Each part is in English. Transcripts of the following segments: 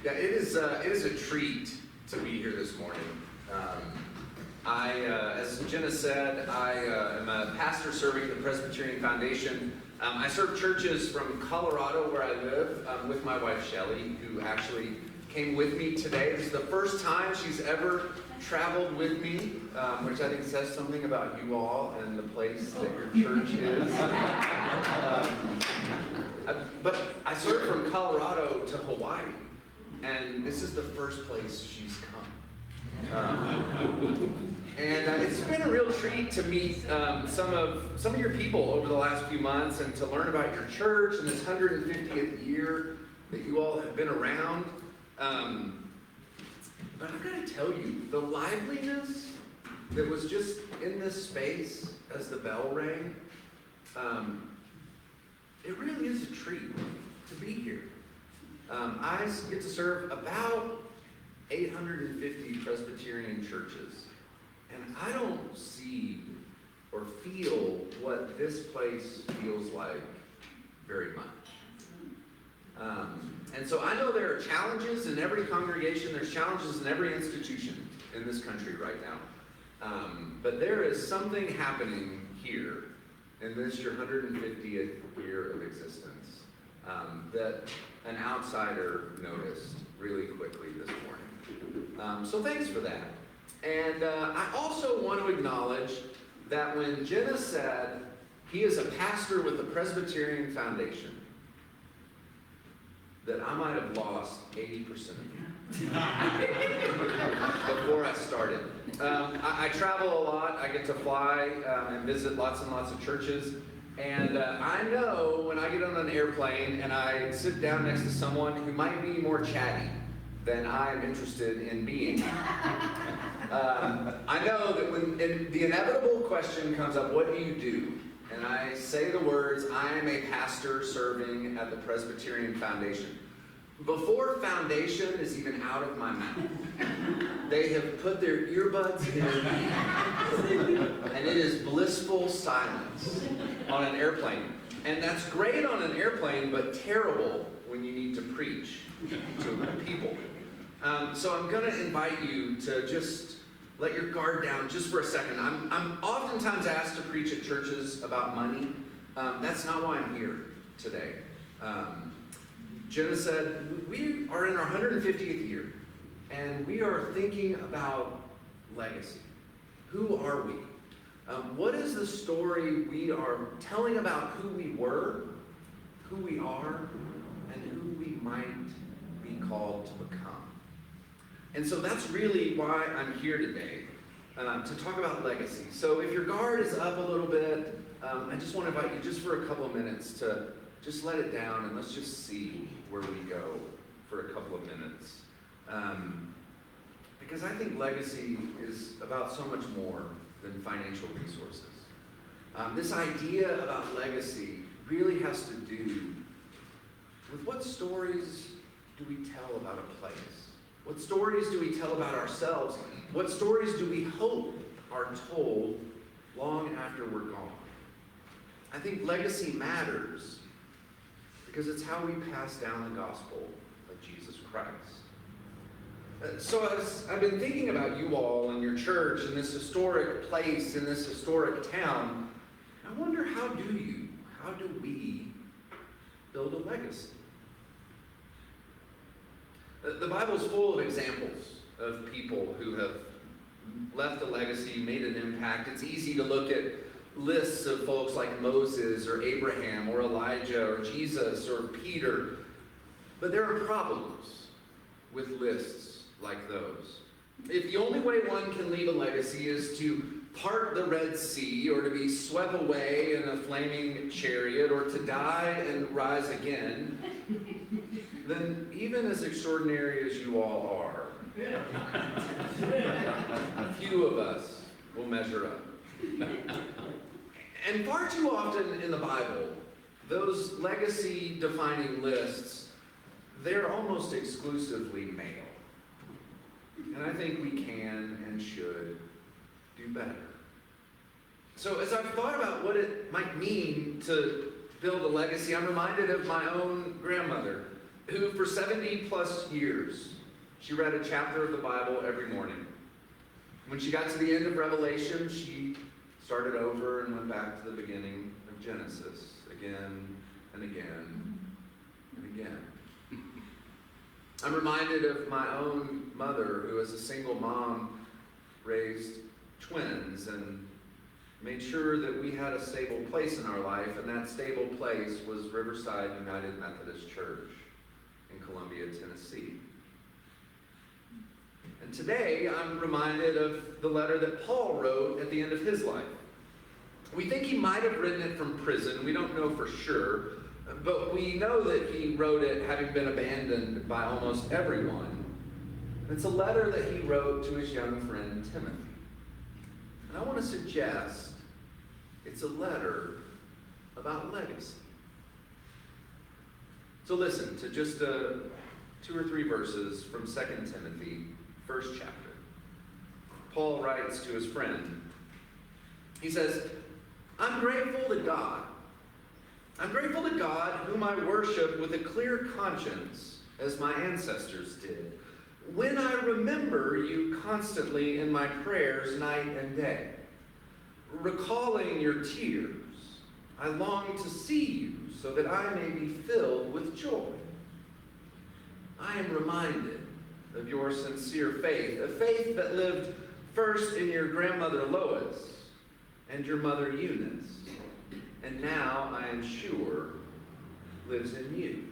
Yeah, it is a treat to be here this morning. As Jenna said, I am a pastor serving at the Presbyterian Foundation. I serve churches from Colorado, where I live, with my wife, Shelly, who actually came with me today. This is the first time she's ever traveled with me, which I think says something about you all and the place that your church is. But I serve from Colorado to Hawaii, and this is the first place she's come. And it's been a real treat to meet some of your people over the last few months and to learn about your church and this 150th year that you all have been around. But I've got to tell you, the liveliness that was just in this space as the bell rang, it really is a treat to be here. I get to serve about 850 Presbyterian churches, and I don't see or feel what this place feels like very much. And so I know there are challenges in every congregation, there's challenges in every institution in this country right now. But there is something happening here in this your 150th year of existence that an outsider noticed really quickly this morning. So thanks for that. And I also want to acknowledge that when Jenna said he is a pastor with the Presbyterian Foundation, that I might have lost 80% of you before I started. I travel a lot. I get to fly and visit lots and lots of churches. And I know when I get on an airplane and I sit down next to someone who might be more chatty than I'm interested in being, I know that when the inevitable question comes up, what do you do? And I say the words, I am a pastor serving at the Presbyterian Foundation. Before foundation is even out of my mouth, they have put their earbuds in, and it is blissful silence on an airplane. And that's great on an airplane, but terrible when you need to preach to people. So I'm going to invite you to just let your guard down just for a second. I'm oftentimes asked to preach at churches about money. That's not why I'm here today. Jenna said, we are in our 150th year, and we are thinking about legacy. Who are we? What is the story we are telling about who we were, who we are, and who we might be called to become? And so that's really why I'm here today, to talk about legacy. So if your guard is up a little bit, I just want to invite you just for a couple of minutes to just let it down and let's just see where we go for a couple of minutes. Because I think legacy is about so much more than financial resources. This idea about legacy really has to do with what stories do we tell about a place? What stories do we tell about ourselves? What stories do we hope are told long after we're gone? I think legacy matters because it's how we pass down the gospel of Jesus Christ. So as I've been thinking about you all and your church in this historic place, in this historic town, I wonder how do we build a legacy? The Bible's full of examples of people who have left a legacy, made an impact. It's easy to look at lists of folks like Moses or Abraham or Elijah or Jesus or Peter. But there are problems with lists like those. If the only way one can leave a legacy is to part the Red Sea or to be swept away in a flaming chariot or to die and rise again, then even as extraordinary as you all are, few of us will measure up. And far too often in the Bible, those legacy-defining lists, they're almost exclusively male. And I think we can and should do better. So as I've thought about what it might mean to build a legacy, I'm reminded of my own grandmother. who for 70 plus years, she read a chapter of the Bible every morning. When she got to the end of Revelation, she started over and went back to the beginning of Genesis again and again and again. I'm reminded of my own mother, who as a single mom raised twins and made sure that we had a stable place in our life, and that stable place was Riverside United Methodist Church in Columbia, Tennessee. And today, I'm reminded of the letter that Paul wrote at the end of his life. We think he might have written it from prison. We don't know for sure. But we know that he wrote it having been abandoned by almost everyone. It's a letter that he wrote to his young friend Timothy. And I want to suggest it's a letter about legacy. So listen to just 2 or 3 verses from 2 Timothy, first chapter. Paul writes to his friend. He says, I'm grateful to God, whom I worship with a clear conscience, as my ancestors did, when I remember you constantly in my prayers night and day. Recalling your tears, I long to see you so that I may be filled with joy. I am reminded of your sincere faith, a faith that lived first in your grandmother Lois and your mother Eunice, and now, I am sure, lives in you.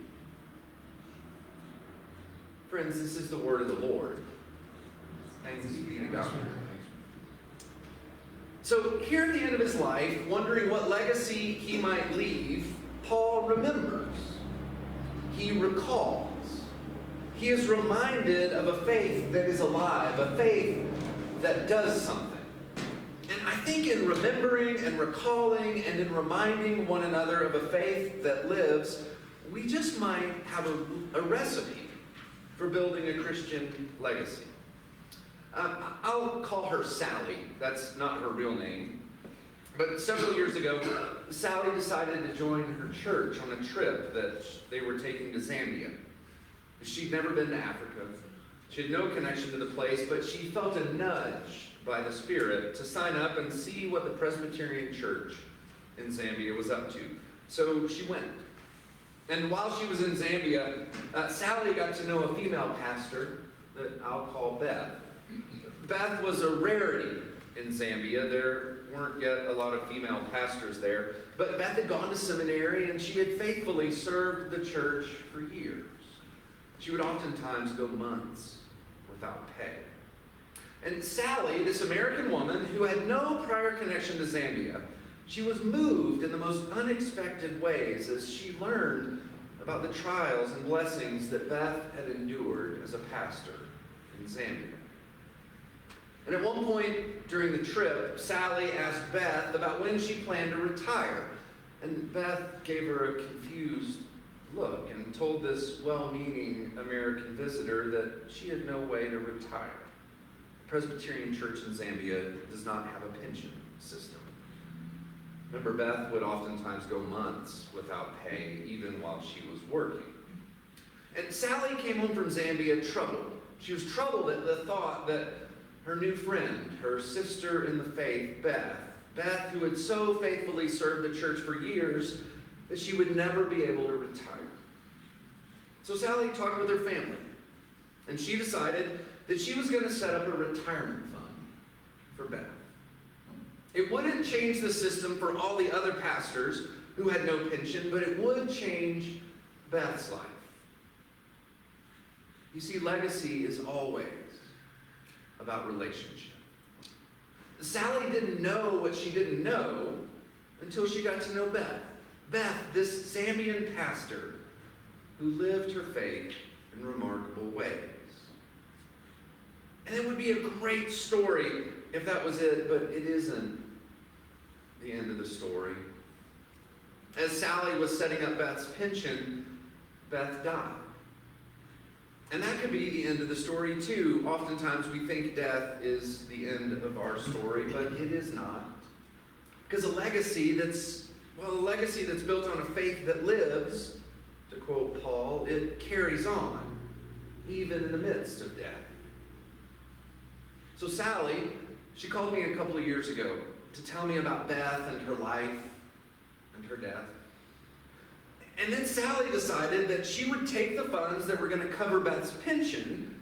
Friends, this is the word of the Lord. Thanks be to God. So here at the end of his life, wondering what legacy he might leave, Paul remembers. He recalls. He is reminded of a faith that is alive, a faith that does something. And I think in remembering and recalling and in reminding one another of a faith that lives, we just might have a recipe for building a Christian legacy. I'll call her Sally. That's not her real name. But several years ago, Sally decided to join her church on a trip that they were taking to Zambia. She'd never been to Africa. She had no connection to the place, but she felt a nudge by the Spirit to sign up and see what the Presbyterian church in Zambia was up to. So she went. And while she was in Zambia, Sally got to know a female pastor that I'll call Beth. Beth was a rarity in Zambia. There weren't yet a lot of female pastors there. But Beth had gone to seminary and she had faithfully served the church for years. She would oftentimes go months without pay. And Sally, this American woman who had no prior connection to Zambia, she was moved in the most unexpected ways as she learned about the trials and blessings that Beth had endured as a pastor in Zambia. And at one point during the trip, Sally asked Beth about when she planned to retire. And Beth gave her a confused look and told this well-meaning American visitor that she had no way to retire. The Presbyterian church in Zambia does not have a pension system. Remember, Beth would oftentimes go months without pay, even while she was working. And Sally came home from Zambia troubled. She was troubled at the thought that her new friend, her sister in the faith, Beth, who had so faithfully served the church for years, that she would never be able to retire. So Sally talked with her family, and she decided that she was going to set up a retirement fund for Beth. It wouldn't change the system for all the other pastors who had no pension, but it would change Beth's life. You see, legacy is always about relationship. Sally didn't know what she didn't know until she got to know Beth. Beth, this Zambian pastor who lived her faith in remarkable ways. And it would be a great story if that was it, but it isn't the end of the story. As Sally was setting up Beth's pension, Beth died. And that could be the end of the story too. Oftentimes we think death is the end of our story, but it is not. Because a legacy that's built on a faith that lives To quote Paul, it carries on, even in the midst of death. So Sally, she called me a couple of years ago to tell me about Beth and her life and her death. And then Sally decided that she would take the funds that were going to cover Beth's pension,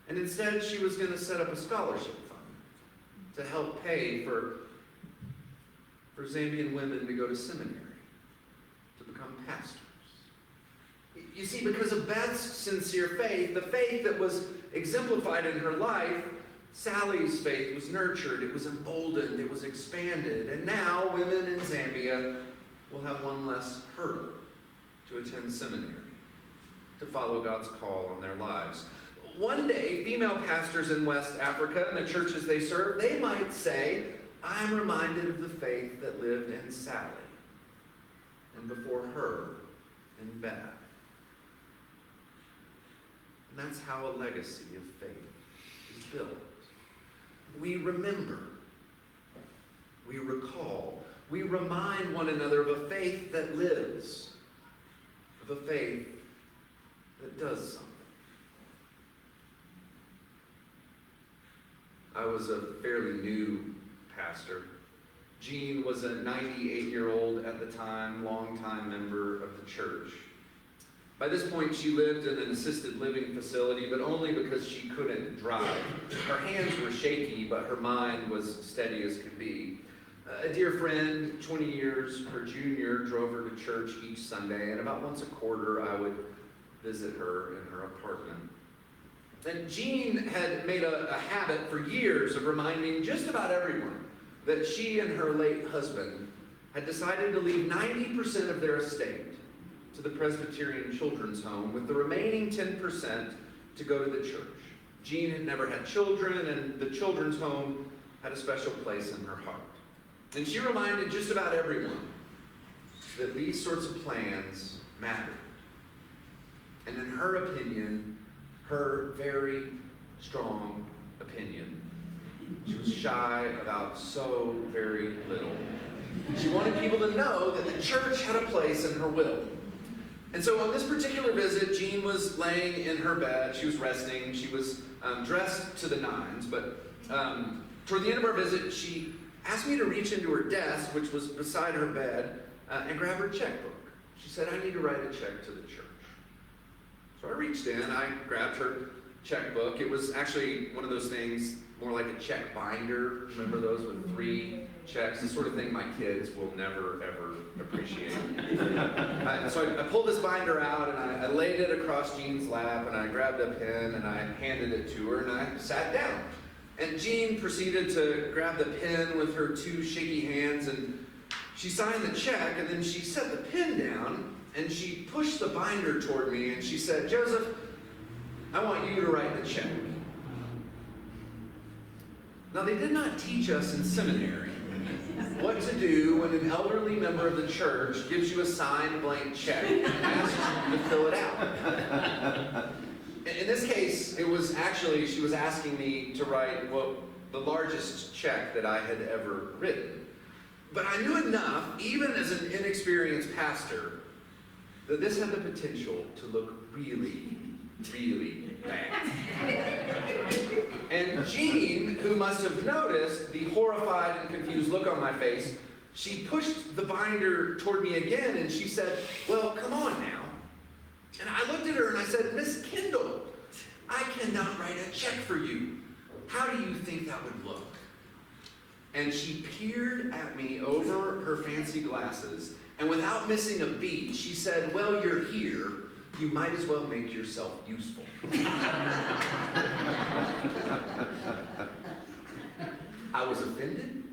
and instead she was going to set up a scholarship fund to help pay for Zambian women to go to seminary, to become pastors. You see, because of Beth's sincere faith, the faith that was exemplified in her life, Sally's faith was nurtured, it was emboldened, it was expanded, and now women in Zambia will have one less hurdle to attend seminary, to follow God's call on their lives. One day, female pastors in West Africa and the churches they serve, they might say, I'm reminded of the faith that lived in Sally, and before her in Beth. And that's how a legacy of faith is built. We remember, we recall, we remind one another of a faith that lives, of a faith that does something. I was a fairly new pastor. Jean was a 98-year-old at the time, longtime member of the church. By this point, she lived in an assisted living facility, but only because she couldn't drive. Her hands were shaky, but her mind was steady as could be. A dear friend, 20 years her junior, drove her to church each Sunday, and about once a quarter I would visit her in her apartment. And Jean had made a habit for years of reminding just about everyone that she and her late husband had decided to leave 90% of their estate to the Presbyterian Children's Home, with the remaining 10% to go to the church. Jean had never had children, and the Children's Home had a special place in her heart. And she reminded just about everyone that these sorts of plans mattered. And in her opinion, her very strong opinion, she was shy about so very little. She wanted people to know that the church had a place in her will. And so on this particular visit, Jean was laying in her bed. She was resting. She was dressed to the nines. But toward the end of our visit, she asked me to reach into her desk, which was beside her bed, and grab her checkbook. She said, I need to write a check to the church. So I reached in. I grabbed her checkbook. It was actually one of those things, more like a check binder. Remember those with 3 checks? The sort of thing my kids will never, ever appreciate. So I pulled this binder out, and I laid it across Jean's lap, and I grabbed a pen, and I handed it to her, and I sat down. And Jean proceeded to grab the pen with her 2 shaky hands, and she signed the check, and then she set the pen down, and she pushed the binder toward me, and she said, Joseph, I want you to write the check. Now, they did not teach us in seminary what to do when an elderly member of the church gives you a signed blank check and asks you to fill it out. In this case, it was actually, she was asking me to write the largest check that I had ever written. But I knew enough, even as an inexperienced pastor, that this had the potential to look really, really bad. And Jean, who must have noticed the horrified and confused look on my face, she pushed the binder toward me again, and she said, well, come on now. And I looked at her and I said, Miss Kendall, I cannot write a check for you. How do you think that would look? And she peered at me over her fancy glasses, and without missing a beat, she said, well, you're here. You might as well make yourself useful. I was offended,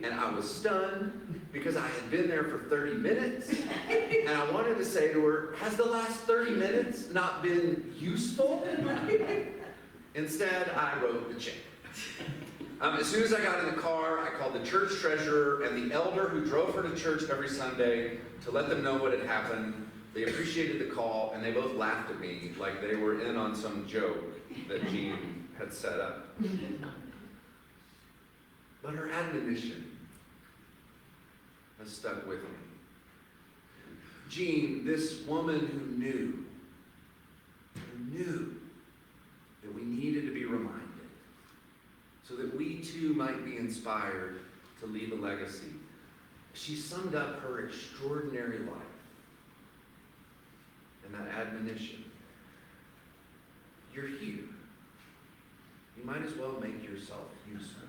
and I was stunned, because I had been there for 30 minutes, and I wanted to say to her, has the last 30 minutes not been useful? Instead, I wrote the check. As soon as I got in the car, I called the church treasurer and the elder who drove her to church every Sunday to let them know what had happened. They appreciated the call, and they both laughed at me like they were in on some joke that Jean had set up. But her admonition has stuck with me. Jean, this woman who knew that we needed to be reminded so that we too might be inspired to leave a legacy. She summed up her extraordinary life in that admonition. You're here. You might as well make yourself useful.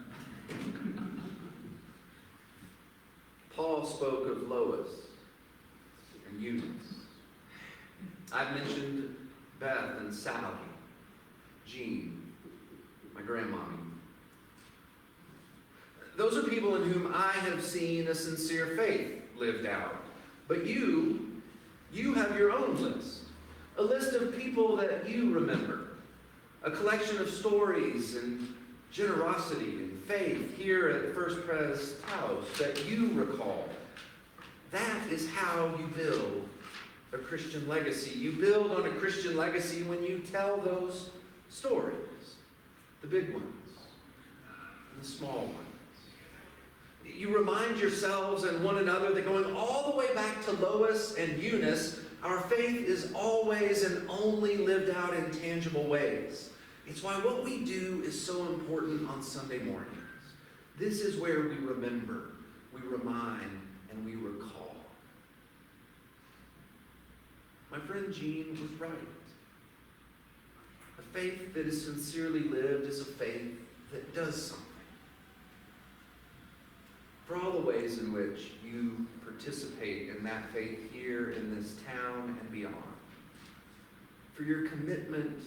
Paul spoke of Lois and Eunice. I've mentioned Beth and Sally, Jean, my grandmommy. Those are people in whom I have seen a sincere faith lived out. But you have your own list. A list of people that you remember. A collection of stories and generosity and faith here at First Pres Taos that you recall. That is how you build a Christian legacy. You build on a Christian legacy when you tell those stories. The big ones and the small ones. You remind yourselves and one another that going all the way back to Lois and Eunice, our faith is always and only lived out in tangible ways. It's why what we do is so important on Sunday mornings. This is where we remember, we remind, and we recall. My friend Jean was right. A faith that is sincerely lived is a faith that does something. For all the ways in which you participate in that faith here in this town and beyond. For your commitment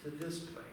to this place.